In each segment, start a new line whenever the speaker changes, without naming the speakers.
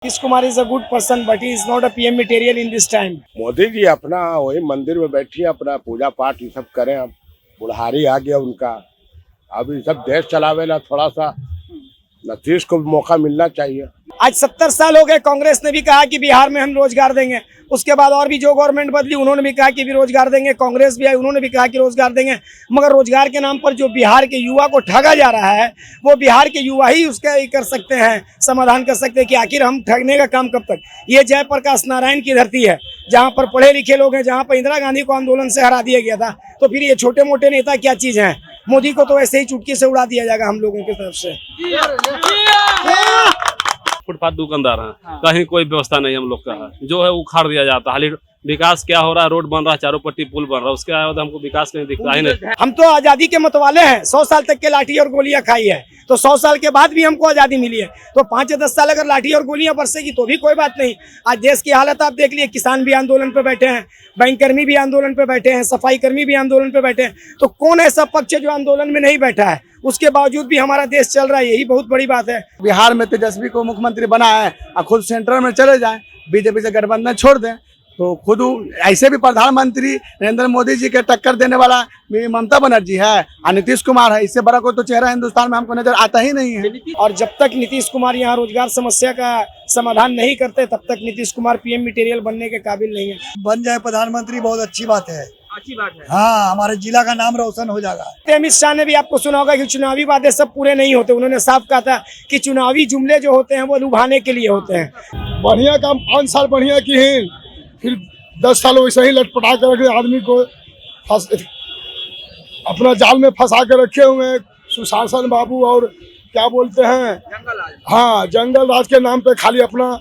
Nitish Kumar is a good person, but he is not a PM material in this time.
Modi ji अपना वही मंदिर में बैठिए, अपना पूजा पाठ ये सब करें। अब बुढ़ारी आ गया उनका, अब ये सब देश चलावेला थोड़ा सा नीतीश को भी मौका मिलना चाहिए।
आज 70 साल हो गए, कांग्रेस ने भी कहा कि बिहार में हम रोजगार देंगे। उसके बाद और भी जो गवर्नमेंट बदली उन्होंने भी कहा कि भी रोजगार देंगे। कांग्रेस भी आई, उन्होंने भी कहा कि रोजगार देंगे। मगर रोजगार के नाम पर जो बिहार के युवा को ठगा जा रहा है, वो बिहार के युवा ही उसका ही कर सकते हैं, समाधान कर सकते हैं कि आखिर हम ठगने का काम कब तक। ये जयप्रकाश नारायण की धरती है, जहाँ पर पढ़े लिखे लोग हैं, जहाँ पर इंदिरा गांधी को आंदोलन से हरा दिया गया था। तो फिर ये छोटे मोटे नेता क्या चीज हैं? मोदी को तो ऐसे ही चुटकी से उड़ा दिया जाएगा हम लोगों की तरफ से।
फुटपाथ दुकानदार हैं, कहीं कोई व्यवस्था नहीं हम लोग का है, जो है उखाड़ दिया जाता है। हाली विकास क्या हो रहा है? रोड बन रहा है, चारों पट्टी पुल बन रहा है, उसके बाद हमको विकास कहीं दिखता ही नहीं।
हम तो आजादी के मतवाले हैं, 100 साल तक के लाठी और गोलियां खाई है, तो 100 साल के बाद भी हमको आजादी मिली है। तो 5 या 10 साल अगर लाठी और गोलियां बरसेगी तो भी कोई बात नहीं। आज देश की हालत आप देख लिए, किसान भी आंदोलन पे बैठे हैं, बैंक कर्मी भी आंदोलन पे बैठे हैं, सफाई कर्मी भी आंदोलन पे बैठे हैं। तो कौन ऐसा पक्ष है जो आंदोलन में नहीं बैठा है? उसके बावजूद भी हमारा देश चल रहा है, यही बहुत बड़ी बात है।
बिहार में तेजस्वी को मुख्यमंत्री बना है और खुद सेंट्रल में चले जाएं, बीजेपी से गठबंधन छोड़ दें, तो खुद ऐसे भी प्रधानमंत्री नरेंद्र मोदी जी के टक्कर देने वाला ममता बनर्जी है और नीतीश कुमार है। इससे बड़ा कोई तो चेहरा हिंदुस्तान में हमको नजर आता ही नहीं है।
और जब तक नीतीश कुमार यहाँ रोजगार समस्या का समाधान नहीं करते, तब तक नीतीश कुमार पीएम मटेरियल बनने के काबिल नहीं है।
बन जाए प्रधानमंत्री, बहुत अच्छी बात है।
अच्छी बात है।
हाँ, हमारे जिला का नाम रोशन हो जाएगा।
अमित शाह ने भी आपको सुना होगा कि चुनावी वादे सब पूरे नहीं होते। उन्होंने साफ कहा था कि चुनावी जुमले जो होते हैं वो लुभाने के लिए होते हैं।
बढ़िया काम 5 साल बढ़िया किए, फिर 10 साल वैसे ही लटपटा कर रखे आदमी को, अपना जाल में फंसा के रखे हुए हैं। सुशासन बाबू और क्या बोलते हैं, हाँ, जंगल राज के नाम पे खाली अपना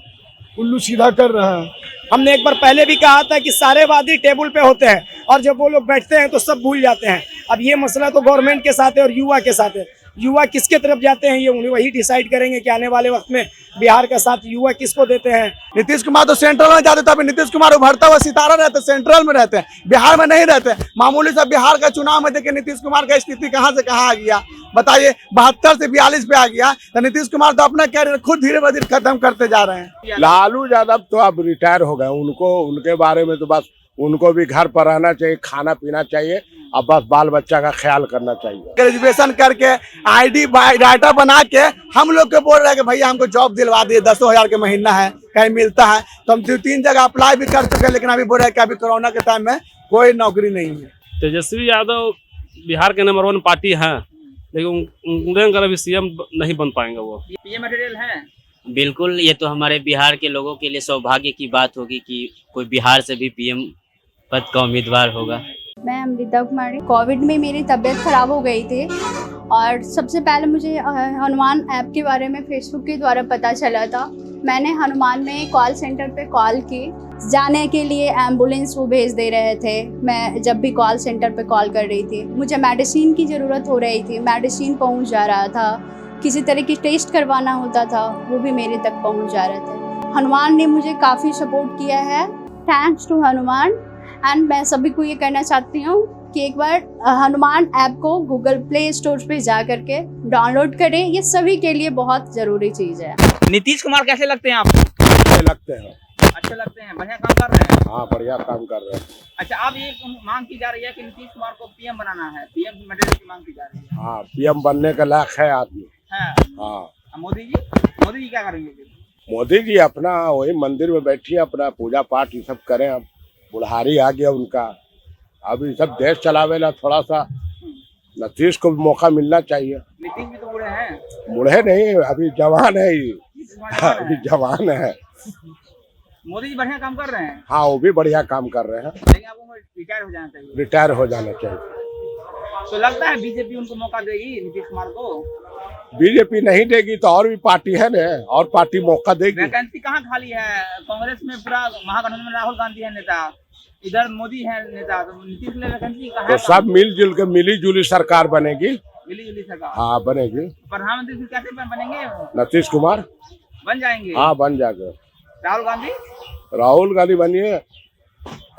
उल्लू सीधा कर रहे हैं।
हमने एक बार पहले भी कहा था कि सारे वादी टेबल पे होते हैं और जब वो लोग बैठते हैं तो सब भूल जाते हैं। अब ये मसला तो गवर्नमेंट के साथ है और युवा के साथ है। युवा किसके तरफ जाते हैं ये उन्हें वही डिसाइड करेंगे कि आने वाले वक्त में बिहार का साथ युवा किसको देते हैं।
नीतीश कुमार तो सेंट्रल में जाते थे, अभी नीतीश कुमार उभरता हुआ सितारा रहते, सेंट्रल में रहते हैं, बिहार में नहीं रहते। मामूली सा बिहार का चुनाव में देखिए नीतीश कुमार का स्थिति कहाँ से कहाँ आ गया, बताइए। 72 से 42 पे आ गया। तो नीतीश कुमार तो अपना कैरियर खुद धीरे धीरे खत्म करते जा रहे हैं।
लालू यादव तो अब रिटायर हो गए, उनको उनके बारे में तो बस उनको भी घर पर रहना चाहिए, खाना पीना चाहिए, अब बस बाल बच्चा का ख्याल करना चाहिए।
ग्रेजुएशन करके ID बायोडाटा बना के हम लोग को बोल रहे हैं कि भैया हमको जॉब दिलवा दिए, 10,000 के महीना है, कहीं मिलता है। तो हम 2-3 जगह अप्लाई भी कर चुके हैं, लेकिन अभी बोल रहे हैं कि अभी कोरोना के टाइम में कोई नौकरी नहीं है।
तेजस्वी यादव बिहार के नंबर 1 पार्टी है, लेकिन उनके अभी CM नहीं बन पाएंगे। वो
पीएम मटेरियल है।
बिल्कुल, ये तो हमारे बिहार के लोगों के लिए सौभाग्य की बात होगी कि कोई बिहार से भी PM पद का उम्मीदवार होगा।
मैं अमृता कुमारी। कोविड में मेरी तबीयत ख़राब हो गई थी और सबसे पहले मुझे हनुमान ऐप के बारे में फेसबुक के द्वारा पता चला था। मैंने हनुमान में कॉल सेंटर पे कॉल की, जाने के लिए एम्बुलेंस वो भेज दे रहे थे। मैं जब भी कॉल सेंटर पे कॉल कर रही थी, मुझे मेडिसिन की ज़रूरत हो रही थी, मेडिसिन पहुंच जा रहा था। किसी तरह की टेस्ट करवाना होता था, वो भी मेरे तक पहुँच जा रहे थे। हनुमान ने मुझे काफ़ी सपोर्ट किया है। Thanks to Hanuman. एंड मैं सभी को ये कहना चाहती हूँ कि एक बार हनुमान ऐप को गूगल प्ले स्टोर पे जा करके डाउनलोड करें, ये सभी के लिए बहुत जरूरी चीज़ है।
नीतीश कुमार कैसे लगते हैं आपको?
अच्छे लगते हैं।
अच्छे लगते हैं, बढ़िया काम कर रहे हैं।
हाँ, बढ़िया काम कर रहे हैं।
अच्छा, अब ये मांग की जा रही है कि नीतीश कुमार को PM बनाना है, PM मटेरियल की मांग की जा रही है।
हाँ, PM बनने के लायक है आदमी।
हाँ, मोदी जी क्या करेंगे?
मोदी जी अपना वही मंदिर में बैठिए, अपना पूजा पाठ ये सब करें। अब बुढ़ारी आ गया उनका, अब ये सब देश चलावेला थोड़ा सा नीतीश को भी मौका मिलना चाहिए।
नीतीश भी तो बूढ़े हैं।
बूढ़े नहीं, अभी जवान है ये, अभी जवान है।
मोदी जी बढ़िया काम कर रहे हैं।
हाँ, वो भी बढ़िया काम कर रहे हैं,
लेकिन अब उनको रिटायर हो जाना चाहिए।
रिटायर हो जाना चाहिए।
तो लगता है बीजेपी उनको मौका देगी नीतीश कुमार को?
बीजेपी नहीं देगी तो और भी पार्टी है ना, और पार्टी मौका देगी।
वैकेंसी कहाँ खाली है? कांग्रेस में पूरा महागठबंधन में राहुल गांधी है नेता, इधर मोदी है नेता, तो नीतीश के लिए वैकेंसी कहाँ?
तो सब मिलजुल के मिली जुली सरकार बनेगी।
मिली जुली सरकार,
हाँ, बनेगी।
प्रधानमंत्री फिर कैसे बनेंगे?
नीतीश कुमार
बन जाएंगे।
हाँ, बन जाएगा।
राहुल गांधी
बनिए,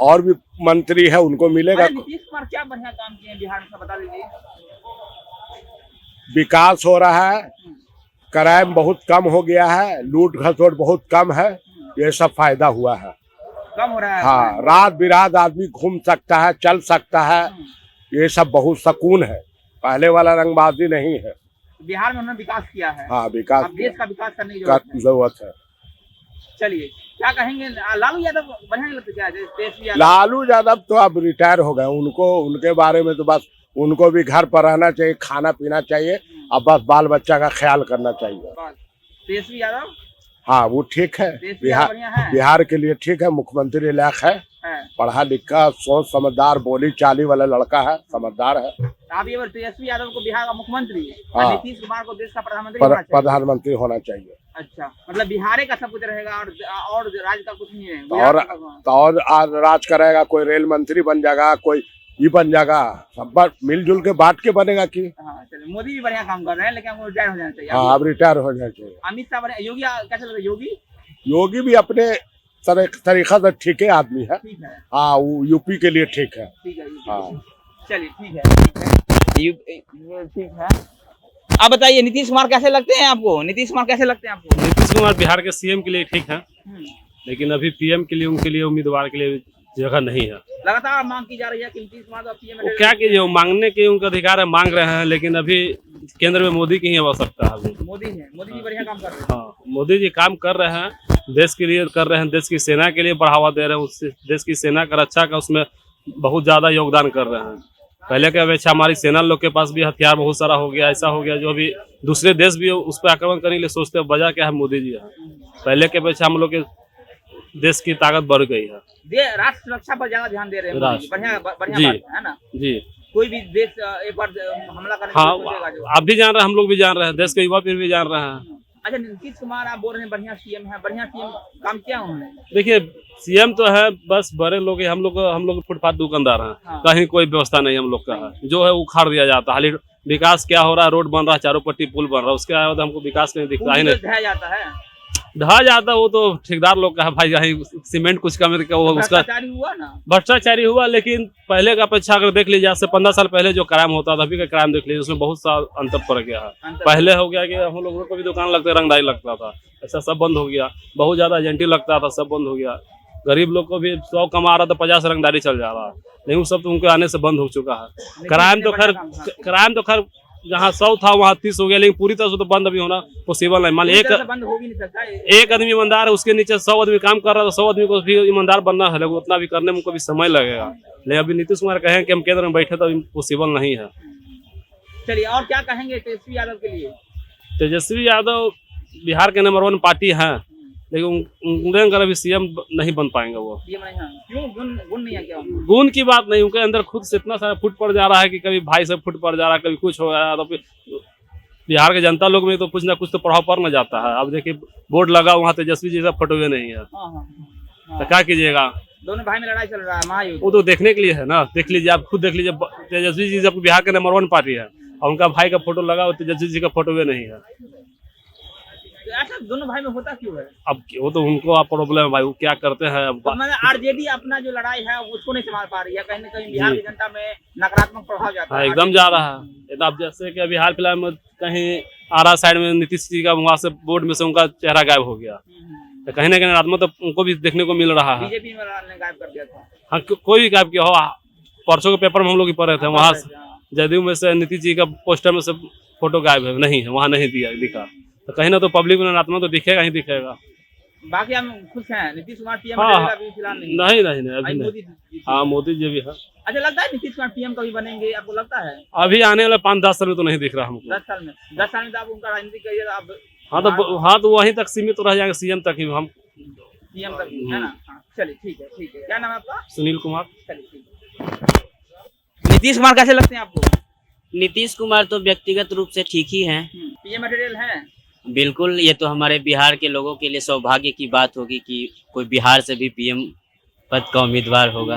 और भी मंत्री है उनको मिलेगा।
नीतीश कुमार क्या बढ़िया काम किए बिहार में, बता दीजिए।
विकास हो रहा है, क्राइम बहुत कम हो गया है, लूट घसोट बहुत कम है, ये सब फायदा हुआ है।
कम हो रहा है।
हाँ, रात बिरात आदमी घूम सकता है, चल सकता है, ये सब बहुत सुकून है, पहले वाला रंगबाजी नहीं है।
बिहार में उन्होंने विकास किया है।
हाँ, विकास
अब देश का विकास करने की
का
जरूरत है।
जरूरत है।
चलिए, क्या कहेंगे लालू यादव बढ़िया नहीं लगता क्या तेजस्वी यादव?
लालू यादव तो अब रिटायर हो गए, उनको उनके बारे में तो बस उनको भी घर पर रहना चाहिए, खाना पीना चाहिए, अब बस बाल बच्चा का ख्याल करना चाहिए।
तेजस्वी यादव?
हाँ, वो ठीक है,
तेजस्वी यादव बढ़िया है।
बिहार के लिए ठीक है, मुख्यमंत्री लायक है, पढ़ा लिखा, सोच समझदार, बोली चाली वाला लड़का है, समझदार है।
आप ये तेजस्वी यादव को बिहार का मुख्यमंत्री,
हाँ।
नीतीश कुमार को देश का प्रधानमंत्री होना चाहिए। अच्छा, मतलब बिहार का सब कुछ रहेगा और राज्य का कुछ नहीं है।
और राज करेगा, कोई रेल मंत्री बन जाएगा, कोई ये बन जाएगा, सब मिलजुल के बांट के बनेगा की।
हाँ, चलिए, मोदी भी बढ़िया काम कर रहे हैं, लेकिन हमको रिटायर हो जाना चाहिए।
हाँ, अब रिटायर हो जाना चाहिए।
अमित शाह बढ़िया, योगी कैसे लग रहा है?
योगी भी अपने तरीका से ठीक है आदमी है।
ठीक है।
हाँ, वो यूपी के लिए ठीक है।
ठीक है।
हाँ,
चलिए, ठीक है। आप बताइए, नीतीश कुमार कैसे लगते हैं आपको? नीतीश
कुमार बिहार के सीएम के लिए ठीक है, लेकिन अभी पीएम के लिए उनके लिए उम्मीदवार के लिए जगह नहीं है।
लगातार मांग की जा रही है कि नीतीश कुमार तो पीएम।
वो क्या कीजिए, वो मांगने के उनका अधिकार है, मांग रहे हैं, लेकिन अभी केंद्र में मोदी की ही आवश्यकता है।
मोदी जी बढ़िया काम कर रहे हैं।
हाँ, मोदी जी काम कर रहे हैं, देश के लिए कर रहे हैं, देश की सेना के लिए बढ़ावा दे रहे हैं, उससे देश की सेना का रक्षा का उसमें बहुत ज्यादा योगदान कर रहे हैं। पहले के अपेक्षा हमारी सेना लोग के पास भी हथियार बहुत सारा हो गया, ऐसा हो गया जो अभी दूसरे देश भी उस पर आक्रमण करने के लिए सोचते हैं। वजह क्या है? मोदी जी है। पहले के अपेक्षा हम लोग के देश की ताकत बढ़ गई है।
राष्ट्र सुरक्षा पर ज्यादा ध्यान दे रहे हैं। बढ़िया बात है ना जी। कोई भी देश एक बार हमला करने
हाँ, आप भी जान रहे हैं, हम लोग भी जान रहे हैं, देश के युवा पीढ़ी भी जान रहे हैं।
अच्छा, नीतीश कुमार आप बोल रहे हैं बढ़िया सीएम है, बढ़िया सीएम काम किया उन्होंने?
देखिए, सीएम तो है, बस बड़े लोग हम लोग फुटपाथ दुकानदार हैं। हाँ। कहीं कोई व्यवस्था नहीं हम लोग का है, जो है उखाड़ दिया जाता है। विकास क्या हो रहा है? रोड बन रहा है, चारों पट्टी पुल बन रहा है, उसके बाद हमको विकास नहीं दिखता है। ढहा जाता वो तो ठेकेदार लोग का है भाई, यही सीमेंट कुछ कम उसका भ्रष्टाचारी हुआ। लेकिन पहले का अपेक्षा अगर देख लीजिए, आज से 15 साल पहले जो क्राइम होता था, अभी का क्राइम देख लीजिए, उसमें बहुत सा अंतर पड़ गया है। पहले हो गया कि हम लोगों को भी दुकान लगते, रंगदारी लगता था, ऐसा सब बंद हो गया। बहुत ज्यादा एजेंटी लगता था, सब बंद हो गया। गरीब लोग को भी 100 कमा रहा था, 50 रंगदारी चल जा रहा है, लेकिन वो सब तो उनके आने से बंद हो चुका है। क्राइम तो खैर जहाँ 100 था वहाँ 30 हो गया, लेकिन पूरी तरह से तो बंद अभी होना पॉसिबल नहीं। मान लीजिए एक आदमी ईमानदार है, उसके नीचे 100 आदमी काम कर रहा था, 100 आदमी को भी ईमानदार बनना है, लेकिन उतना भी करने में उनको भी समय लगेगा। लेकिन अभी नीतीश कुमार कहें कि हम केंद्र में बैठे तो पॉसिबल नहीं है।
चलिए, और क्या कहेंगे तेजस्वी यादव के लिए?
तेजस्वी यादव बिहार के नंबर 1 पार्टी है, लेकिन उनके अभी सीएम नहीं बन पाएंगे वो।
क्यों? गुण नहीं है क्या?
गुण की बात नहीं, उनके अंदर खुद से इतना सारा फुट पड़ जा रहा है कि कभी भाई से फुट पड़ जा रहा है, कभी कुछ हो रहा है। तो बिहार के जनता लोग में तो कुछ ना कुछ तो प्रभाव पड़ न जाता है। अब देखिए, बोर्ड लगा, वहाँ तेजस्वी जी सब फोटो हुए नहीं है, तो क्या कीजिएगा?
दोनों भाई में लड़ाई चल रहा है, महायुद्ध।
वो तो देखने के लिए है ना, देख लीजिए, आप खुद देख लीजिए। तेजस्वी जी जब बिहार के नंबर 1 पार्टी है और उनका भाई का फोटो लगा, और तेजस्वी जी का फोटो हुए नहीं है।
ऐसा दोनों भाई में होता क्यों है?
अब वो तो उनको आप प्रॉब्लम है भाई, वो क्या करते हैं। अब
आरजेडी अपना जो लड़ाई है उसको नहीं संभाल पा रही है, कहीं न कहीं बिहार की जनता में नकारात्मक प्रभाव जाता है।
एकदम जा रहा है। अब जैसे कि अभी हाल फिलहाल में कहीं आरा साइड में नीतीश जी का वहाँ से बोर्ड में से उनका चेहरा गायब हो गया, तो कहीं ना कहीं नकारात्मक तो उनको भी देखने को मिल रहा है।
बीजेपी में गायब कर दिया था।
हाँ, कोई भी गायब किया हो। परसों के पेपर में हम लोग पढ़ रहे थे, वहाँ जदयू में से नीतीश जी का पोस्टर में से फोटो गायब है, नहीं है, वहाँ नहीं दिखा। तो कहीं ना तो पब्लिक में नकारात्मक तो दिखेगा ही दिखेगा।
बाकी हम खुश हैं, नीतीश कुमार पीएम
अभी फिलहाल नहीं अभी नहीं। हाँ, मोदी जी भी है।
अच्छा, लगता है नीतीश कुमार पीएम कभी बनेंगे, आपको लगता है?
अभी आने वाले 5-10 साल में तो नहीं दिख रहा हमको।
10 साल में तो आप उनका राजनीतिक करियर आप।
हाँ, तो वहीं तक सीमित तो रह जाएंगे, सीएम तक ही हम।
सीएम तक है ना? चलिए, ठीक है। क्या नाम है आपका?
सुनील कुमार।
चलिए, ठीक है। नीतीश कुमार कैसे लगते हैं आपको?
नीतीश कुमार तो व्यक्तिगत रूप से ठीक ही हैं।
पीएम मटेरियल है
बिल्कुल। ये तो हमारे बिहार के लोगों के लिए सौभाग्य की बात होगी कि कोई बिहार से भी पीएम पद का उम्मीदवार होगा।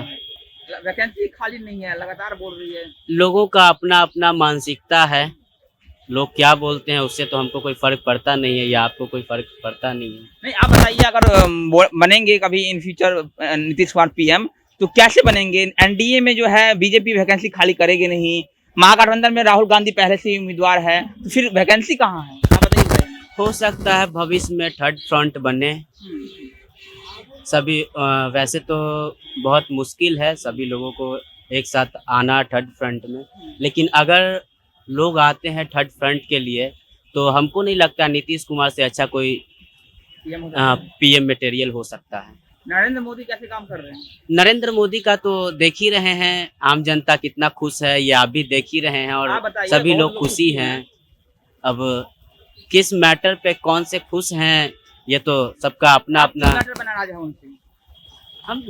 वैकेंसी खाली नहीं है, लगातार बोल रही है।
लोगों का अपना अपना मानसिकता है, लोग क्या बोलते हैं उससे तो हमको कोई फर्क पड़ता नहीं है, या आपको कोई फर्क पड़ता नहीं है।
नहीं, आप बताइए, अगर बनेंगे कभी in future Nitish Kumar PM, तो कैसे बनेंगे? एनडीए में जो है बीजेपी वैकेंसी खाली करेगी नहीं, महागठबंधन में राहुल गांधी पहले से ही उम्मीदवार है, तो फिर वैकेंसी कहाँ है? आप बताइए।
हो सकता है भविष्य में थर्ड फ्रंट बने सभी। वैसे तो बहुत मुश्किल है सभी लोगों को एक साथ आना थर्ड फ्रंट में, लेकिन अगर लोग आते हैं थर्ड फ्रंट के लिए तो हमको नहीं लगता नीतीश कुमार से अच्छा कोई पीएम मटेरियल हो सकता है।
नरेंद्र मोदी कैसे काम कर रहे हैं?
नरेंद्र मोदी का तो देख ही रहे हैं, आम जनता कितना खुश है ये आप भी देख ही रहे हैं और सभी लोग खुशी हैं। अब किस मैटर पे कौन से खुश हैं ये तो सबका अपना अपना। हम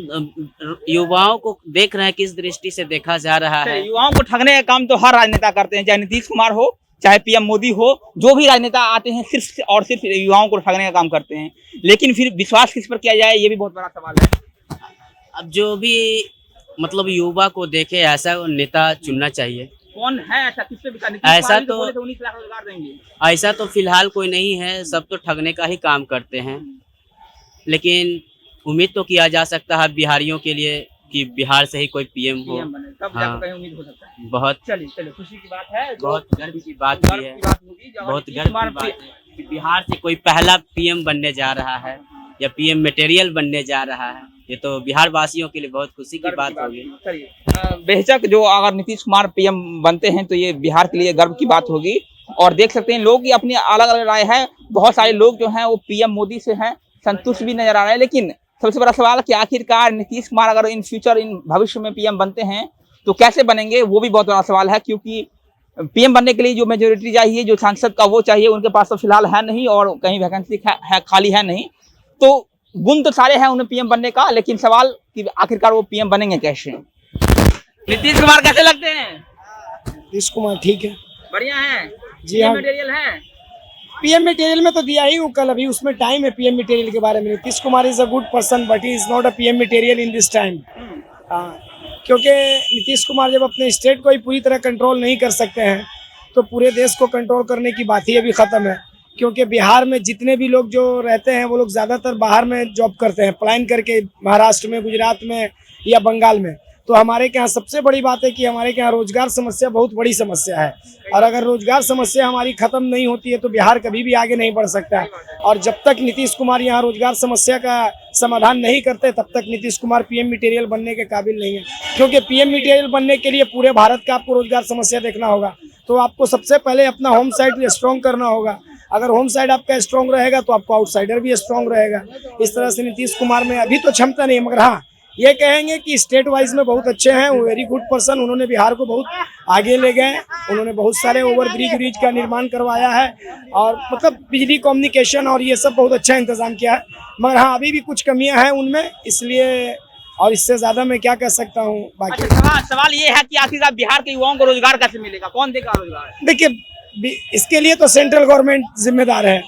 युवाओं को देख रहे हैं किस दृष्टि से देखा जा रहा है।
युवाओं को ठगने का काम तो हर राजनेता करते हैं, चाहे नीतीश कुमार हो चाहे पीएम मोदी हो, जो भी राजनेता आते हैं सिर्फ और सिर्फ युवाओं को ठगने का काम करते हैं। लेकिन फिर विश्वास किस पर किया जाए ये भी बहुत बड़ा सवाल है।
अब जो भी मतलब युवा को देखे ऐसा नेता चुनना चाहिए।
कौन है ऐसा, किस पे
ऐसा तो
19 लाख रोजगार देंगे,
ऐसा तो फिलहाल कोई नहीं है, सब तो ठगने का ही काम करते हैं। लेकिन उम्मीद तो किया जा सकता है बिहारियों के लिए कि बिहार से ही कोई पीएम हो।
तब
हाँ,
कहीं उम्मीद हो सकता है।
बहुत
चलिए खुशी की बात है,
बहुत गर्व की बात भी है, बहुत गर्व की बात है कि बिहार से कोई पहला पीएम बनने जा रहा है या पीएम मटेरियल बनने जा रहा है। ये तो बिहार वासियों के लिए बहुत खुशी की बात होगी।
बेशक जो अगर नीतीश कुमार पीएम बनते हैं तो ये बिहार के लिए गर्व की बात होगी। और देख सकते हैं लोग की अपनी अलग अलग राय है। बहुत सारे लोग जो हैं वो पीएम मोदी से हैं संतुष्ट भी नजर आ रहे हैं। लेकिन सबसे बड़ा सवाल कि आखिरकार नीतीश कुमार अगर इन फ्यूचर इन भविष्य में पीएम बनते हैं तो कैसे बनेंगे, वो भी बहुत बड़ा सवाल है। क्योंकि पीएम बनने के लिए जो मेजोरिटी चाहिए, जो सांसद का वो चाहिए, उनके पास तो फिलहाल है नहीं और कहीं वैकेंसी है खाली है नहीं। तो गुण तो सारे हैं उन्हें पीएम बनने का, लेकिन सवाल कि आखिरकार वो पीएम बनेंगे कैसे। नीतीश कुमार कैसे लगते हैं?
नीतीश कुमार ठीक है,
बढ़िया है
जी हाँ।
मटेरियल है
पीएम मटेरियल में तो दिया ही हूँ कल, अभी उसमें टाइम है पीएम मटेरियल के बारे में। Nitish Kumar is a good person but he is not a PM material in this time. क्योंकि नीतीश कुमार जब अपने स्टेट को ही पूरी तरह कंट्रोल नहीं कर सकते हैं तो पूरे देश को कंट्रोल करने की बात ही अभी ख़त्म है। क्योंकि बिहार में जितने भी लोग जो रहते हैं वो लोग ज़्यादातर बाहर में जॉब करते हैं, पलायन करके महाराष्ट्र में, गुजरात में या बंगाल में। तो हमारे के यहाँ सबसे बड़ी बात है कि हमारे के यहाँ रोजगार समस्या बहुत बड़ी समस्या है और अगर रोजगार समस्या हमारी ख़त्म नहीं होती है तो बिहार कभी भी आगे नहीं बढ़ सकता है। और जब तक नीतीश कुमार यहाँ रोजगार समस्या का समाधान नहीं करते तब तक नीतीश कुमार पीएम मटेरियल बनने के काबिल नहीं है। क्योंकि पीएम मटेरियल बनने के लिए पूरे भारत का आपको रोजगार समस्या देखना होगा, तो आपको सबसे पहले अपना होम साइड स्ट्रॉन्ग करना होगा। अगर होम साइड आपका स्ट्रॉन्ग रहेगा तो आपको आउटसाइडर भी स्ट्रॉन्ग रहेगा। इस तरह से नीतीश कुमार में अभी तो क्षमता नहीं है, मगर हाँ ये कहेंगे कि स्टेट वाइज में बहुत अच्छे हैं, वो वेरी गुड पर्सन। उन्होंने बिहार को बहुत आगे ले गए, उन्होंने बहुत सारे ओवर ब्रिज का निर्माण करवाया है और मतलब बिजली, कम्युनिकेशन और ये सब बहुत अच्छा इंतजाम किया है। मगर हाँ अभी भी कुछ कमियां हैं उनमें, इसलिए और इससे ज्यादा मैं क्या कह सकता हूँ। बाकी
सवाल ये है कि आखिरकार बिहार के युवाओं को रोजगार कैसे मिलेगा, कौन देगा रोजगार?
देखिए इसके लिए तो सेंट्रल गवर्नमेंट जिम्मेदार है,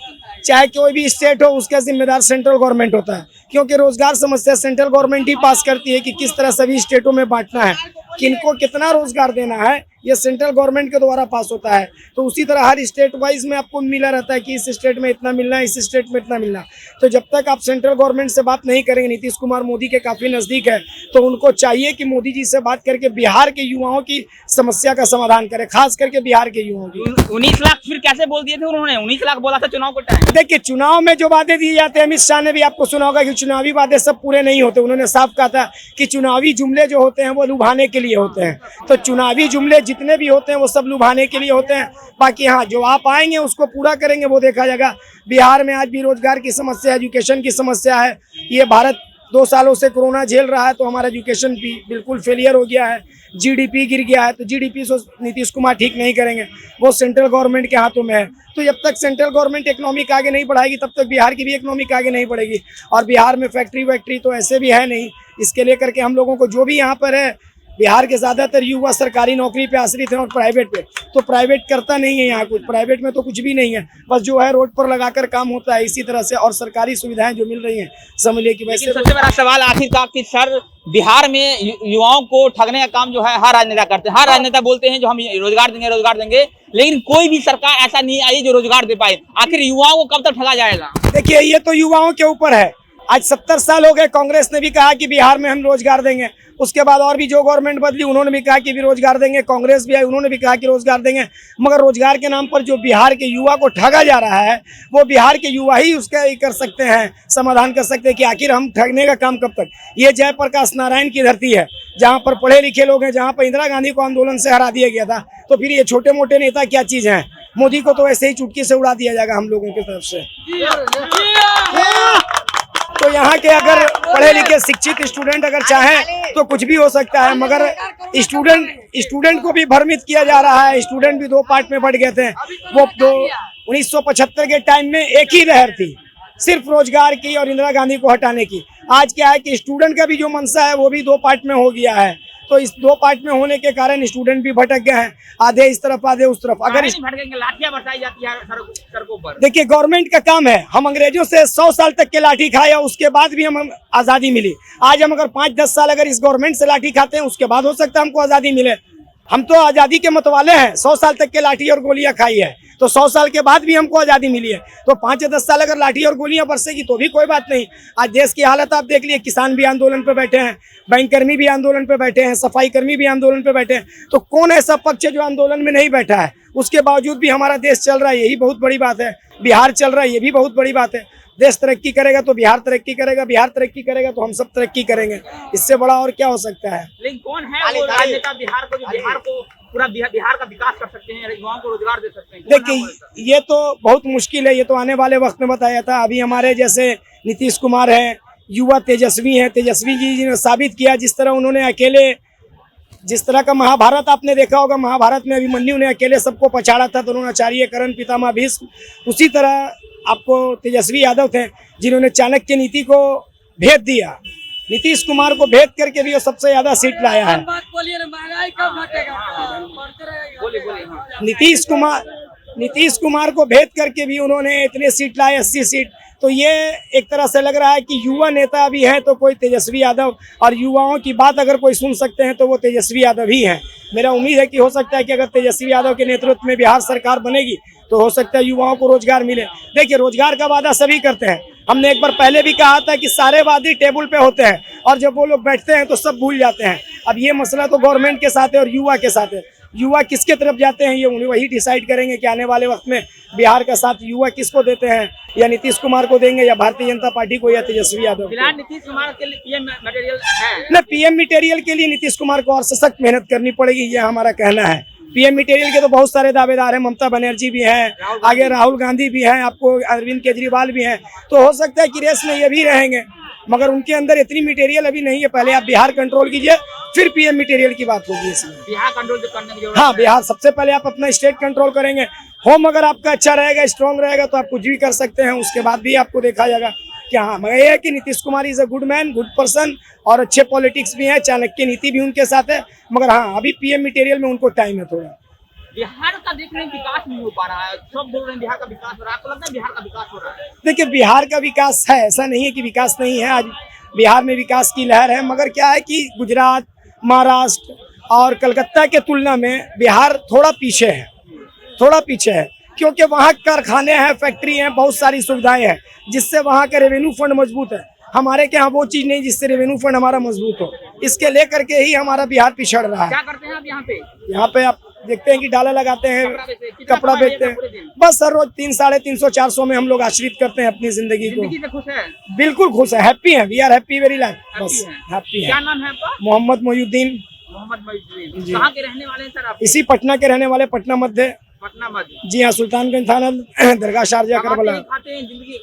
चाहे कोई भी स्टेट हो उसका जिम्मेदार सेंट्रल गवर्नमेंट होता है। क्योंकि रोजगार समस्या सेंट्रल गवर्नमेंट ही पास करती है कि किस तरह सभी स्टेटों में बांटना है, किनको कितना रोजगार देना है, ये सेंट्रल गवर्नमेंट के द्वारा पास होता है। तो उसी तरह हर स्टेट वाइज में आपको मिला रहता है कि इस स्टेट में इतना मिलना है, इस स्टेट में इतना मिलना। तो जब तक आप सेंट्रल गवर्नमेंट से बात नहीं करेंगे, नीतीश कुमार मोदी के काफ़ी नज़दीक है, तो उनको चाहिए कि मोदी जी से बात करके बिहार के युवाओं की समस्या का समाधान करें, खास करके बिहार के युवाओं की।
19 लाख फिर कैसे बोल दिए थे उन्होंने? 19 लाख बोला था चुनाव के टाइम।
देखिए चुनाव में जो वादे दिए जाते हैं, अमित शाह ने भी आपको सुना होगा कि चुनावी वादे सब पूरे नहीं होते। उन्होंने साफ कहा था कि चुनावी जुमले जो होते हैं वो लुभाने के लिए होते हैं। तो चुनावी जुमले जितने भी होते हैं वो सब लुभाने के लिए होते हैं। बाकी हाँ जो आप आएंगे उसको पूरा करेंगे वो देखा जाएगा। बिहार में आज भी रोजगार की समस्या, एजुकेशन की समस्या है। ये भारत 2 सालों से कोरोना झेल रहा है तो हमारा एजुकेशन भी बिल्कुल फेलियर हो गया है, जीडीपी गिर गया है। तो जीडीपी से नीतीश कुमार ठीक नहीं करेंगे, वो सेंट्रल गवर्नमेंट के हाथों में है। तो जब तक सेंट्रल गवर्नमेंट इकोनॉमिक आगे नहीं बढ़ाएगी तब तक बिहार की भी इकोनॉमिक आगे नहीं बढ़ेगी। और बिहार में फैक्ट्री वैक्ट्री तो ऐसे भी है नहीं। इसके लेकर के हम लोगों को जो भी यहाँ पर है, बिहार के ज़्यादातर युवा सरकारी नौकरी पे आश्रित हैं और प्राइवेट पे, तो प्राइवेट करता नहीं है यहाँ कुछ। प्राइवेट में तो कुछ भी नहीं है, बस जो है रोड पर लगाकर काम होता है इसी तरह से। और सरकारी सुविधाएं जो मिल रही हैं समझ लीजिए कि वैसे।
सबसे बड़ा सवाल आखिरकार कि सर बिहार में युवाओं को ठगने का काम जो है हर राजनेता करते हैं। हर राजनेता बोलते हैं जो हम रोजगार देंगे, लेकिन कोई भी सरकार ऐसा नहीं आई जो रोजगार दे पाए। आखिर युवाओं को कब तक ठगा जाएगा?
देखिए ये तो युवाओं के ऊपर है आज 70 साल हो गए, कांग्रेस ने भी कहा कि बिहार में हम रोजगार देंगे, उसके बाद और भी जो गवर्नमेंट बदली उन्होंने भी कहा कि भी रोजगार देंगे, कांग्रेस भी आई उन्होंने भी कहा कि रोजगार देंगे, मगर रोजगार के नाम पर जो बिहार के युवा को ठगा जा रहा है वो बिहार के युवा ही उसका ही कर सकते हैं, समाधान कर सकते हैं कि आखिर हम ठगने का काम कब तक। ये जयप्रकाश नारायण की धरती है जहाँ पर पढ़े लिखे लोग हैं, जहाँ पर इंदिरा गांधी को आंदोलन से हरा दिया गया था, तो फिर ये छोटे मोटे नेता क्या चीज़ हैं। मोदी को तो ऐसे ही चुटकी से उड़ा दिया जाएगा हम लोगों की तरफ से। तो यहाँ के अगर पढ़े लिखे शिक्षित स्टूडेंट अगर चाहें तो कुछ भी हो सकता है, मगर स्टूडेंट को भी भ्रमित किया जा रहा है। स्टूडेंट भी दो पार्ट में बढ़ गए थे। वो 1975 के टाइम में एक ही लहर थी, सिर्फ रोजगार की और इंदिरा गांधी को हटाने की। आज क्या है कि स्टूडेंट का भी जो मनसा है वो भी दो पार्ट में हो गया है। तो इस दो पार्ट में होने के कारण स्टूडेंट भी भटक गए हैं, आधे इस तरफ आधे उस तरफ। अगर
लाठियां बरसाई जाती है सड़कों पर।
देखिए, गवर्नमेंट का काम है, हम अंग्रेजों से 100 साल तक के लाठी खाए और उसके बाद भी हम आज़ादी मिली। आज हम अगर 5-10 साल अगर इस गवर्नमेंट से लाठी खाते हैं उसके बाद हो सकता है हमको आज़ादी मिले। हम तो आज़ादी के मतवाले हैं, 100 साल तक के लाठी और गोलियां खाई है, तो 100 साल के बाद भी हमको आज़ादी मिली है। तो 5-10 साल अगर लाठी और गोलियां बरसेगी तो भी कोई बात नहीं। आज देश की हालत आप देख लिए, किसान भी आंदोलन पे बैठे हैं, बैंक कर्मी भी आंदोलन पे बैठे हैं, सफाई कर्मी भी आंदोलन पे बैठे हैं। तो कौन ऐसा पक्ष है जो आंदोलन में नहीं बैठा है? उसके बावजूद भी हमारा देश चल रहा है, यही बहुत बड़ी बात है। बिहार चल रहा है, ये भी बहुत बड़ी बात है। देश तरक्की करेगा तो बिहार तरक्की करेगा, बिहार तरक्की करेगा तो हम सब तरक्की करेंगे। इससे बड़ा और क्या हो सकता है?
लेकिन कौन है वो राजनेता बिहार को, जो बिहार को पूरा बिहार का विकास कर सकते हैं, युवाओं को रोजगार दे सकते हैं?
देखिए, ये तो बहुत मुश्किल है, ये तो आने वाले वक्त में बताया था। अभी हमारे जैसे नीतीश कुमार हैं, युवा तेजस्वी हैं, तेजस्वी जी ने साबित किया, जिस तरह उन्होंने अकेले, जिस तरह का महाभारत आपने देखा होगा, महाभारत में अभिमन्यु ने अकेले सबको पछाड़ा था, द्रोणाचार्य, कर्ण, पितामह भीष्म, उसी तरह आपको तेजस्वी यादव थे जिन्होंने चाणक्य नीति को भेद दिया। नीतीश कुमार को भेद करके भी वो सबसे ज्यादा सीट लाया है। नीतीश कुमार को भेद करके भी उन्होंने इतने सीट लाए, 80 सीट। तो ये एक तरह से लग रहा है कि युवा नेता भी है तो कोई तेजस्वी यादव, और युवाओं की बात अगर कोई सुन सकते हैं तो वो तेजस्वी यादव ही हैं। मेरा उम्मीद है कि हो सकता है कि अगर तेजस्वी यादव के नेतृत्व में बिहार सरकार बनेगी तो हो सकता है युवाओं को रोजगार मिले। देखिए, रोजगार का वादा सभी करते हैं। हमने एक बार पहले भी कहा था कि सारे वादे टेबल पे होते हैं और जब वो लोग बैठते हैं तो सब भूल जाते हैं। अब ये मसला तो गवर्नमेंट के साथ है और युवा के साथ है। युवा किसके तरफ जाते हैं ये उन्हें वही डिसाइड करेंगे कि आने वाले वक्त में बिहार का साथ युवा किसको देते हैं, या नीतीश कुमार को देंगे या भारतीय जनता पार्टी को या तेजस्वी यादव को।
नीतीश कुमार के लिए पीएम मटेरियल है
न, पीएम मटेरियल के लिए नीतीश कुमार को और सख्त मेहनत करनी पड़ेगी, ये हमारा कहना है। पीएम मटेरियल के तो बहुत सारे दावेदार हैं, ममता बनर्जी भी हैं, आगे राहुल गांधी भी हैं, आपको अरविंद केजरीवाल भी हैं। तो हो सकता है कि रेस में ये भी रहेंगे, मगर उनके अंदर इतनी मटेरियल अभी नहीं है। पहले आप बिहार कंट्रोल कीजिए, फिर पीएम मटेरियल की बात होगी इसमें।
बिहार कंट्रोल करने की जरूरत
हाँ, बिहार सबसे पहले आप अपना स्टेट कंट्रोल करेंगे। होम अगर आपका अच्छा रहेगा, स्ट्रांग रहेगा तो आप कुछ भी कर सकते हैं, उसके बाद भी आपको देखा जाएगा कि हाँ। मगर ये है कि Nitish Kumar is a good man, good person, और अच्छे पॉलिटिक्स भी हैं, चाणक्य नीति भी उनके साथ है। मगर हाँ, अभी पीएम मटेरियल में उनको टाइम है थोड़ा।
बिहार का देखने विकास नहीं हो पा रहा है, सब बोल रहे हैं बिहार का विकास हो रहा है, आपको लगता है बिहार का विकास हो रहा है?
देखिए, बिहार का विकास है, ऐसा नहीं है कि विकास नहीं है। आज बिहार में विकास की लहर है, मगर क्या है कि गुजरात, महाराष्ट्र और कलकत्ता के तुलना में बिहार थोड़ा पीछे है, थोड़ा पीछे है, क्योंकि वहाँ कारखाने हैं, फैक्ट्री हैं, बहुत सारी सुविधाएं हैं, जिससे वहाँ का रेवेन्यू फंड मजबूत है। हमारे के यहाँ वो चीज़ नहीं जिससे रेवेन्यू फंड हमारा मजबूत हो। इसके लेकर के ही हमारा बिहार पिछड़ रहा है।
क्या करते हैं आप यहाँ पे?
यहाँ पे आप देखते हैं कि डाला लगाते हैं, कपड़ा बेचते हैं, बस हर रोज 300-350-400 में हम लोग आश्रित करते हैं अपनी जिंदगी को।
जिंदगी से खुश है?
बिल्कुल खुश है, हैप्पी है, we are happy very life, बस हैप्पी है।
क्या नाम है आपका?
मोहम्मद मोहिउद्दीन।
मोहम्मद मोहिउद्दीन। कहाँ के रहने वाले हैं सर आप?
इसी पटना के रहने वाले, पटना मध्य।
पटना मध्य?
जी हाँ, सुल्तानगंज थाना, दरगाह शारजा करबला।
खाते हैं जिंदगी?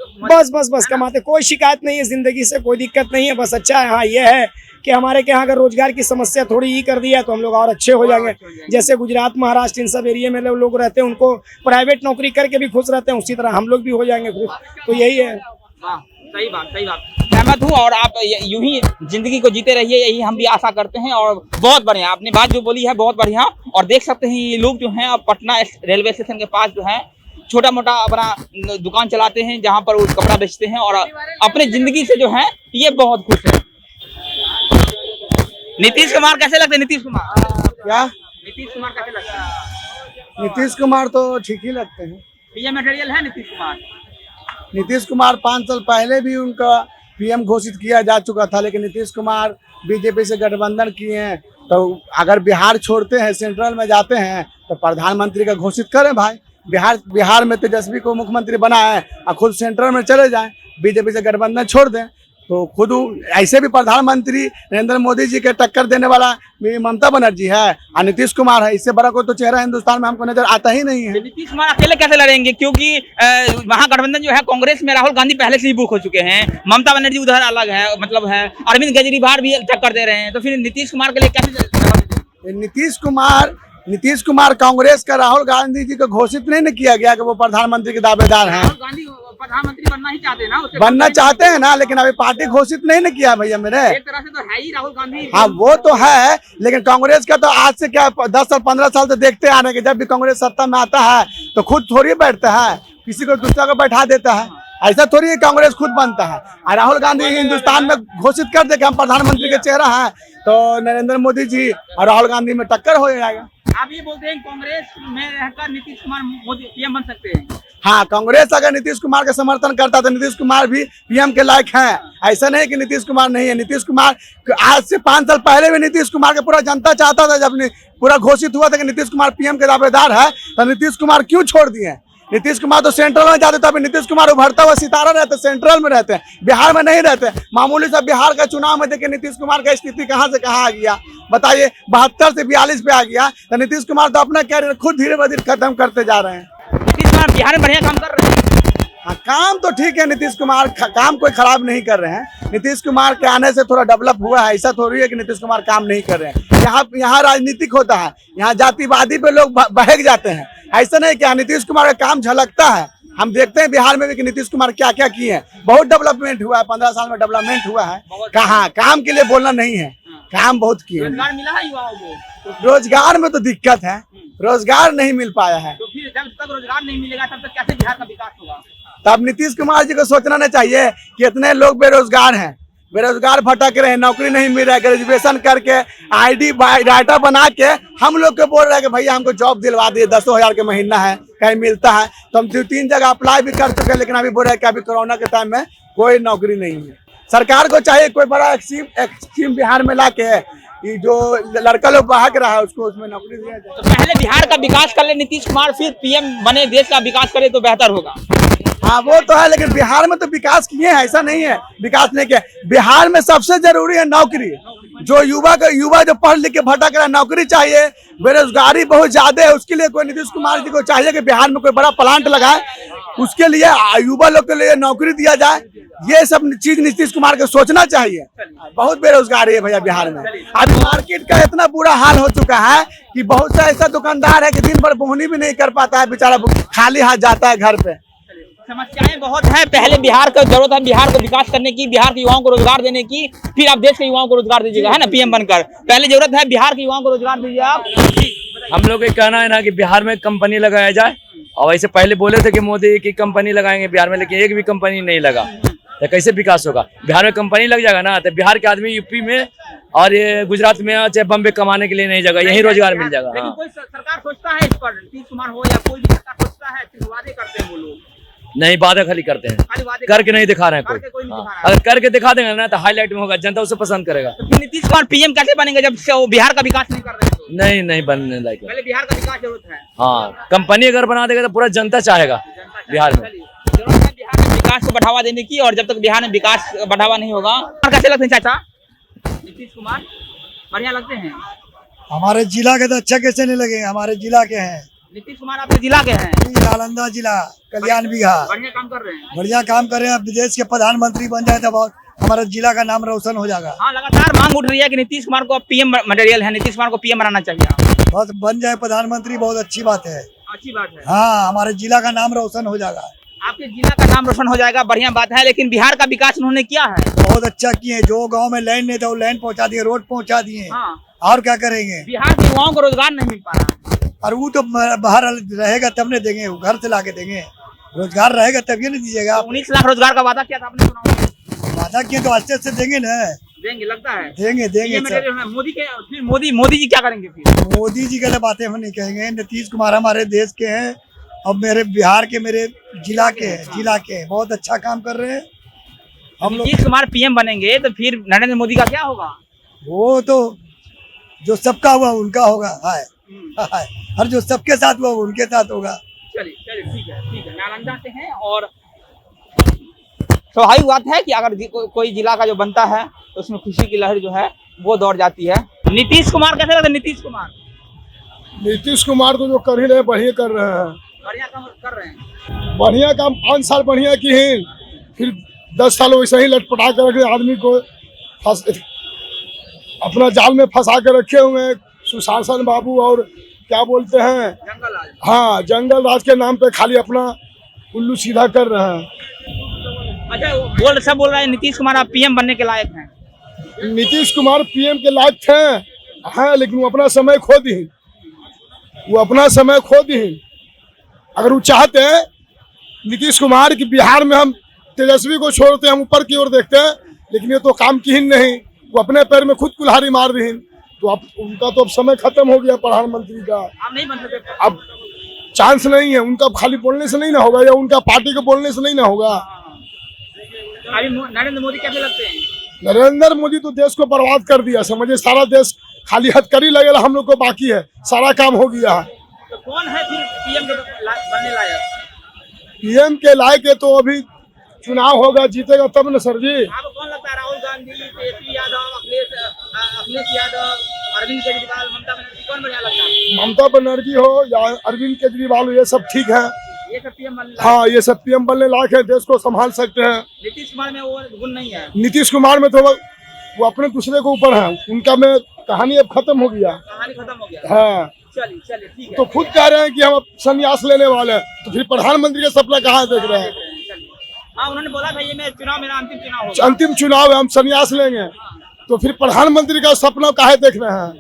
बस कमाते, कोई शिकायत नहीं है जिंदगी से, कोई दिक्कत नहीं है। बस अच्छा है, हाँ ये है कि हमारे के यहाँ अगर रोजगार की समस्या थोड़ी ही कर दी है तो हम लोग और अच्छे हो जाएंगे। जैसे गुजरात, महाराष्ट्र, इन सब एरिया में लोग रहते हैं, उनको प्राइवेट नौकरी करके भी खुश रहते हैं, उसी तरह हम लोग भी हो जाएंगे खुश। तो यही है।
सही बात, सही बात, सहमत हूँ। और आप यूं ही जिंदगी को जीते रहिए, यही हम भी आशा करते हैं। और बहुत बढ़िया आपने बात जो बोली है, बहुत बढ़िया। और देख सकते हैं ये लोग जो हैं पटना रेलवे स्टेशन के पास जो है छोटा मोटा अपना दुकान चलाते हैं, जहाँ पर वो कपड़ा बेचते हैं और अपने जिंदगी से जो है ये बहुत खुश है। नीतीश कुमार कैसे लगते हैं? नीतीश कुमार
क्या?
नीतीश कुमार कैसे लगते हैं?
नीतीश कुमार तो ठीक ही लगते हैं।
पीएम मटेरियल है नीतीश कुमार?
नीतीश कुमार 5 साल पहले भी उनका पीएम घोषित किया जा चुका था, लेकिन नीतीश कुमार बीजेपी से गठबंधन किए हैं, तो अगर बिहार छोड़ते हैं सेंट्रल में जाते हैं तो प्रधानमंत्री का घोषित करें भाई। बिहार में तेजस्वी को मुख्यमंत्री बनाए और खुद सेंट्रल में चले जाएं, बीजेपी से गठबंधन छोड़ दें, तो खुद ऐसे भी प्रधानमंत्री नरेंद्र मोदी जी के टक्कर देने वाला ममता बनर्जी है और नीतीश कुमार है। इससे बड़ा कोई तो चेहरा हिंदुस्तान में हमको नजर आता ही नहीं है।
नीतीश कुमार अकेले कैसे लड़ेंगे, क्योंकि महागठबंधन जो है कांग्रेस में राहुल गांधी पहले से ही बुक हो चुके हैं, ममता बनर्जी उधर अलग है, मतलब है अरविंद केजरीवाल भी टक्कर दे रहे हैं, तो फिर नीतीश कुमार के लिए कैसे?
नीतीश कुमार कांग्रेस का राहुल गांधी जी को घोषित नहीं न किया गया कि वो प्रधानमंत्री के दावेदार हैं।
राहुल गांधी प्रधानमंत्री बनना ही चाहते हैं ना,
बनना चाहते हैं ना, लेकिन अभी पार्टी घोषित नहीं न किया भैया मेरे।
एक तरह से तो है ही राहुल गांधी।
हाँ वो तो है, लेकिन कांग्रेस का तो आज से क्या 10 और 15 साल से देखते आ रहे हैं कि जब भी कांग्रेस सत्ता में आता है तो खुद थोड़ी बैठता है, किसी को दूसरा को बैठा देता है, ऐसा थोड़ी है कांग्रेस खुद बनता है। और राहुल गांधी हिंदुस्तान में घोषित कर दे कि हम प्रधानमंत्री के चेहरा हैं, तो नरेंद्र मोदी जी और राहुल गांधी में टक्कर हो जाएगा।
आप ये बोलते हैं कांग्रेस में रहकर नीतीश कुमार मोदी पीएम बन सकते हैं?
हाँ, कांग्रेस अगर नीतीश कुमार का समर्थन करता तो नीतीश कुमार भी पीएम के लायक हैं। ऐसा नहीं कि नीतीश कुमार नहीं है। नीतीश कुमार आज से 5 साल पहले भी नीतीश कुमार का पूरा जनता चाहता था, जब पूरा घोषित हुआ था कि नीतीश कुमार पीएम के दावेदार है, तो नीतीश कुमार क्यों छोड़ दिए? नीतीश कुमार तो सेंट्रल में जाते थे, अभी नीतीश कुमार उभरता हुआ सितारा रहते, सेंट्रल में रहते हैं, बिहार में नहीं रहते। मामूली सा बिहार का चुनाव में देखिए नीतीश कुमार का स्थिति कहां से कहां आ गया, बताइए 72 से 42 पे आ गया। तो नीतीश कुमार तो अपना कैरियर खुद धीरे धीरे खत्म करते जा रहे हैं।
नीतीश कुमार बिहार में बढ़िया काम कर रहे हैं।
हाँ, काम तो ठीक है, नीतीश कुमार काम कोई खराब नहीं कर रहे हैं। नीतीश कुमार के आने से थोड़ा डेवलप हुआ है, ऐसा थोड़ी है कि नीतीश कुमार काम नहीं कर रहे हैं। यहाँ राजनीतिक होता है, यहाँ जातिवादी पे लोग बहक जाते हैं, ऐसा नहीं कि नीतीश कुमार का काम झलकता है। हम देखते हैं बिहार में भी कि नीतीश कुमार क्या क्या किए हैं, बहुत डेवलपमेंट हुआ है, 15 साल में डेवलपमेंट हुआ है। कहाँ काम के लिए बोलना नहीं है, काम बहुत किए।
रोजगार मिला है युवाओं को?
रोजगार में तो दिक्कत है, रोजगार नहीं मिल पाया है।
तो फिर जब तक रोजगार नहीं मिलेगा तब तक कैसे बिहार का विकास होगा?
तब नीतीश कुमार जी को सोचना नहीं चाहिए कि इतने लोग बेरोजगार हैं, बेरोजगार भटक रहे हैं, नौकरी नहीं मिल रहा है, ग्रेजुएशन करके आईडी डाटा बना के हम लोग को बोल रहे हैं कि भैया हमको जॉब दिलवा दिए, 10,000 के महीना है, कहीं मिलता है। तो हम 2-3 जगह अप्लाई भी कर चुके हैं, लेकिन अभी बोल रहे हैं कि अभी कोरोना के टाइम में कोई नौकरी नहीं है। सरकार को चाहिए कोई बड़ा स्कीम बिहार में ला के जो लड़का लोग भाग रहा है उसको उसमें नौकरी दिया जाए।
तो पहले बिहार का विकास कर ले नीतीश कुमार, फिर पीएम बने, देश का विकास करे तो बेहतर होगा।
हाँ वो तो है, लेकिन बिहार में तो विकास किए हैं, ऐसा नहीं है विकास नहीं किया। बिहार में सबसे जरूरी है नौकरी। जो युवा जो पढ़ लिख के भटक रहा है, नौकरी चाहिए। बेरोजगारी बहुत ज्यादा है, उसके लिए कोई नीतीश कुमार जी को चाहिए कि बिहार में कोई बड़ा प्लांट लगाए, उसके लिए युवा लोग के लिए नौकरी दिया जाए। ये सब चीज नीतीश कुमार को सोचना चाहिए। बहुत बेरोजगारी है भैया बिहार में। अभी मार्केट का इतना बुरा हाल हो चुका है कि बहुत सा ऐसा दुकानदार है कि दिन भर बोहनी भी नहीं कर पाता है, बेचारा खाली हाथ जाता है घर पे।
समस्याएं बहुत हैं। पहले बिहार का जरूरत है बिहार को विकास करने की, बिहार के युवाओं को रोजगार देने की, फिर आप देश के युवाओं को रोजगार दीजिएगा, है ना पीएम बनकर। पहले जरूरत है बिहार के युवाओं को रोजगार दीजिए आप।
हम लोग का कहना है ना कि बिहार में कंपनी लगाया जाए, और ऐसे पहले बोले थे कि मोदी की कंपनी लगाएंगे बिहार में, लेकिन एक भी कंपनी नहीं लगा, तो कैसे विकास होगा? बिहार में कंपनी लग जाएगा ना, तो बिहार के आदमी यूपी में और ये गुजरात में चाहे बम्बे कमाने के लिए नहीं जगह, यही रोजगार मिल जाएगा।
लेकिन कोई सरकार सोचता है इस पर, नीतीश कुमार हो या कोई भी सरकार सोचता है, फिर वादे करते हैं वो लोग।
नहीं, वादा खाली करते हैं, करके नहीं दिखा रहे हैं कोई। अगर करके दिखा देंगे ना तो हाईलाइट में होगा, जनता उसे पसंद करेगा।
तो फिर नीतीश कुमार पीएम कैसे बनेंगे जब से वो बिहार का विकास नहीं कर रहे हैं?
नहीं बनने लायक।
पहले बिहार का विकास जरूरत है।
हाँ, कंपनी अगर बना देगा तो पूरा जनता चाहेगा बिहार में।
जरूरत है बिहार में विकास को बढ़ावा देने की, और जब तक बिहार में विकास बढ़ावा नहीं होगा। कैसे लगते हैं चाचा नीतीश कुमार? बढ़िया लगते हैं।
हमारे जिला के तो अच्छा कैसे नहीं लगे, हमारे जिला के हैं।
नीतीश कुमार आपके जिला के हैं?
नालंदा जिला, कल्याण बिहार।
बढ़िया काम कर रहे हैं।
बढ़िया काम कर रहे हैं। विदेश के प्रधानमंत्री बन जाए तो बहुत हमारा जिला का नाम रोशन हो जाएगा।
हाँ, लगातार मांग उठ रही है कि नीतीश कुमार को पीएम मटेरियल है, नीतीश कुमार को पीएम बनाना चाहिए।
बहुत बन जाए प्रधानमंत्री, बहुत अच्छी बात है।
अच्छी बात है।
हाँ, हमारे जिला का नाम रोशन हो जाएगा।
आपके जिला का नाम रोशन हो जाएगा, बढ़िया बात है। लेकिन बिहार का विकास उन्होंने किया है,
बहुत अच्छा किए। जो गांव में लाइन नहीं था वो लाइन पहुंचा दिए, रोड पहुंचा दिए।
हाँ।
और क्या करेंगे?
बिहार के युवाओं को रोजगार नहीं मिल पा रहा है।
और वो तो बाहर रहेगा तब नहीं देंगे, वो घर से ला के देंगे। रोजगार रहेगा तभी नहीं दीजिएगा।
19 लाख रोजगार का वादा किया था आपने, सुना?
वादा किए तो अच्छे से देंगे ना।
देंगे, लगता है
देंगे
मोदी के। फिर मोदी जी क्या करेंगे? फिर
मोदी जी के बातें हम नहीं कहेंगे। नीतीश कुमार हमारे देश के हैं और मेरे बिहार के, मेरे जिला के हैं, बहुत अच्छा काम कर रहे हैं। हम लोग
नीतीश कुमार पीएम बनेंगे तो फिर नरेंद्र मोदी का क्या होगा?
वो तो जो सबका हुआ उनका होगा। हाय हर जो सबके साथ हुआ वो उनके साथ होगा।
चलिए चलिए ठीक है नालंदा से हैं और स्वाभाविक बात है कि अगर कोई जिला का जो बनता है तो उसमें खुशी की लहर जो है वो दौड़ जाती है। नीतीश कुमार कैसे लगता है?
नीतीश कुमार तो जो कर ही रहे बढ़िया कर रहे हैं,
बढ़िया काम कर रहे हैं।
बढ़िया काम 5 साल बढ़िया की है, फिर 10 साल वैसे ही लटपटा कर रखे आदमी को अपना जाल में फंसा के रखे हुए हैं। सुशासन बाबू और क्या बोलते हैं, हाँ, जंगल राज के नाम पे खाली अपना उल्लू सीधा कर रहे हैं।
अच्छा सब बोल रहे हैं नीतीश कुमार आप पीएम बनने के लायक हैं।
नीतीश कुमार पीएम के लायक थे, हाँ, लेकिन वो अपना समय खो दी। अगर वो चाहते हैं नीतीश कुमार की बिहार में हम तेजस्वी को छोड़ते हम ऊपर की ओर देखते हैं, लेकिन ये तो काम की ही नहीं, वो अपने पैर में खुद कुल्हाड़ी मार दी। तो अब उनका तो अब समय खत्म हो गया प्रधानमंत्री का।
आप नहीं बन सकते,
अब चांस नहीं है उनका, खाली बोलने से नहीं ना होगा या उनका पार्टी के बोलने से नहीं ना होगा।
अभी नरेंद्र मोदी कैसे लगते हैं?
नरेंद्र मोदी तो देश को बर्बाद कर दिया, समझिए सारा देश खाली हथकड़ी लगेगा, हम लोग को बाकी है, सारा काम हो गया है।
तो कौन है फिर पीएम बनने लायक?
पीएम के लायक है तो अभी चुनाव होगा, जीतेगा तब न सर जी।
आपको कौन लगता है? राहुल गांधी, तेजस्वी यादव, अखिलेश यादव, अरविंद केजरीवाल, ममता बनर्जी, कौन बढ़िया लगता है?
ममता बनर्जी हो या अरविंद केजरीवाल हो, ये सब ठीक है,
ये सब पीएम बनने लायक?
हाँ, ये सब पीएम बनने लायक है, देश को संभाल सकते हैं।
नीतीश कुमार में वो गुण नहीं है।
नीतीश कुमार में तो वो अपने दूसरे के ऊपर है, उनका में कहानी अब खत्म हो गया।
कहानी खत्म हो गया।
हाँ,
चलिए ठीक है।
तो खुद कह रहे हैं कि हम अब संन्यास लेने वाले हैं, तो फिर प्रधानमंत्री का सपना कहाँ देख रहे हैं?
हाँ, उन्होंने बोला था ये मेरा अंतिम चुनाव होगा।
अंतिम चुनाव है, हम संन्यास लेंगे, तो फिर प्रधानमंत्री का सपना काहे देख रहे हैं?